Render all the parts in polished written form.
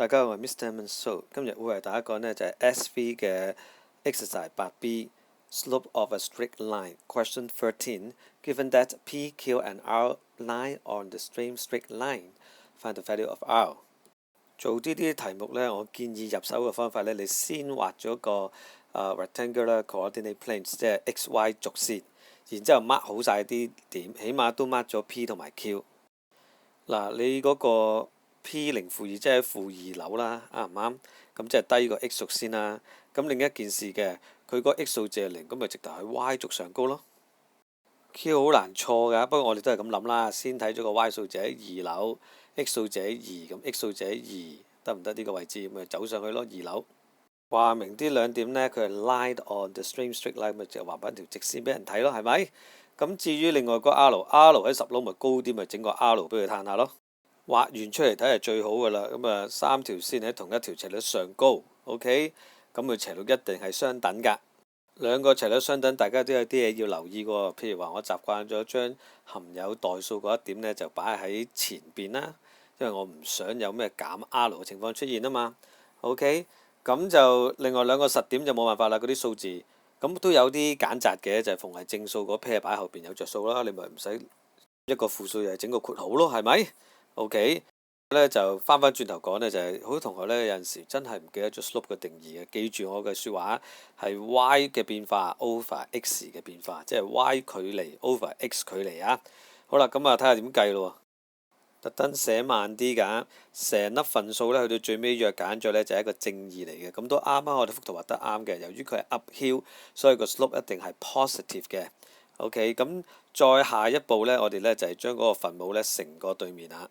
大家好，我係 Mr. Manso， 今日會為大家講呢就係 SV 嘅 exercise 8B slope of a straight line question 13 given that P, Q and R lie on the same straight line find the value of R。 做呢啲題目呢，我建議入手嘅方法呢，你先畫咗個rectangular coordinate planes， 即係 XY 軸線，然之後 mark 好晒啲點，起碼都 mark 咗 P 同埋 Q。嗱，你嗰個 P 0負2即係負2樓啦，啱唔啱？咁即係低過 X 軸先啦。咁另一件事嘅，佢個 X 數字係0，咁咪直頭喺 Y 軸上高咯。Q 好難錯㗎，不過我哋都係咁諗啦。先睇咗個 Y 數字喺2樓 ，X 數字喺2，咁 X 數字喺2，得唔得呢個位置？咪走上去咯，2樓。話明啲兩點呢，佢係 line on the same straight line，咪就畫翻條直線俾人睇咯，係咪？咁至於另外個 R 喺10樓咪高啲，咪整個 R 俾佢嘆下咯。畫完出嚟睇係最好㗎啦。咁啊，3條線喺同一條斜率上高 ，OK， 咁佢斜率一定係相等㗎。兩個斜率相等，大家都有啲嘢要留意喎。譬如話，我習慣咗將含有代數嗰一點呢就擺喺前邊啦，因為我唔想有咩減 R 嘅情況出現啊嘛。OK， 咁就另外兩個實點就冇辦法啦，嗰啲數字咁都有啲揀擇嘅，就係逢係正數嗰 pair 擺後邊有着數啦，你咪唔使一個負數又係整個括號咯，係咪？OK， 咧就翻轉頭講呢，就係好多同學呢，有陣時真係唔記得咗 slope 嘅定義嘅。記住我嘅説話係 y 嘅變化 over x 嘅變化，即係 y 距離 over x 距離啊。好啦，咁啊睇下點計咯。特登寫慢啲㗎，成粒份數呢，去到最尾約揀咗呢，就係一個正義嚟嘅，咁都啱啱我哋幅圖畫得啱嘅。由於佢係 uphill， 所以個 slope 一定係 positive 嘅。OK， 咁再下一步呢，我哋呢就係將嗰個分母呢乘過對面啊。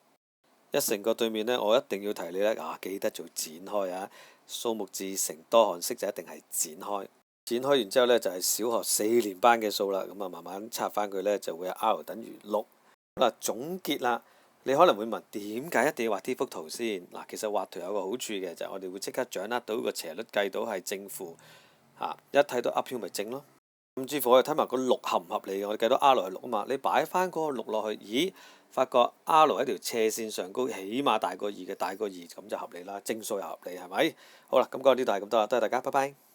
一乘過對面呢，我一定要提你呢，記得做展開啊！數目字乘多項式就一定係展開。展開完之後呢，就係小學4年班嘅數啦。咁啊，慢慢拆翻佢呢，就會有 R 等於6。嗱，總結啦，你可能會問點解一定要畫呢幅圖先？嗱，其實畫圖有個好處嘅，就係我哋會即刻掌握到個斜率計到係正負嚇，一睇到 uphill 咪正咯。甚至乎我哋睇埋個6合唔合理嘅，我哋計到 R 係6啊嘛，你擺翻嗰個6落去，咦？發覺 R 喺條斜線上高，起碼大過2嘅，大過2咁就合理啦，正數又合理，係咪？好啦，咁講到呢度係咁多啦，多謝大家，拜拜。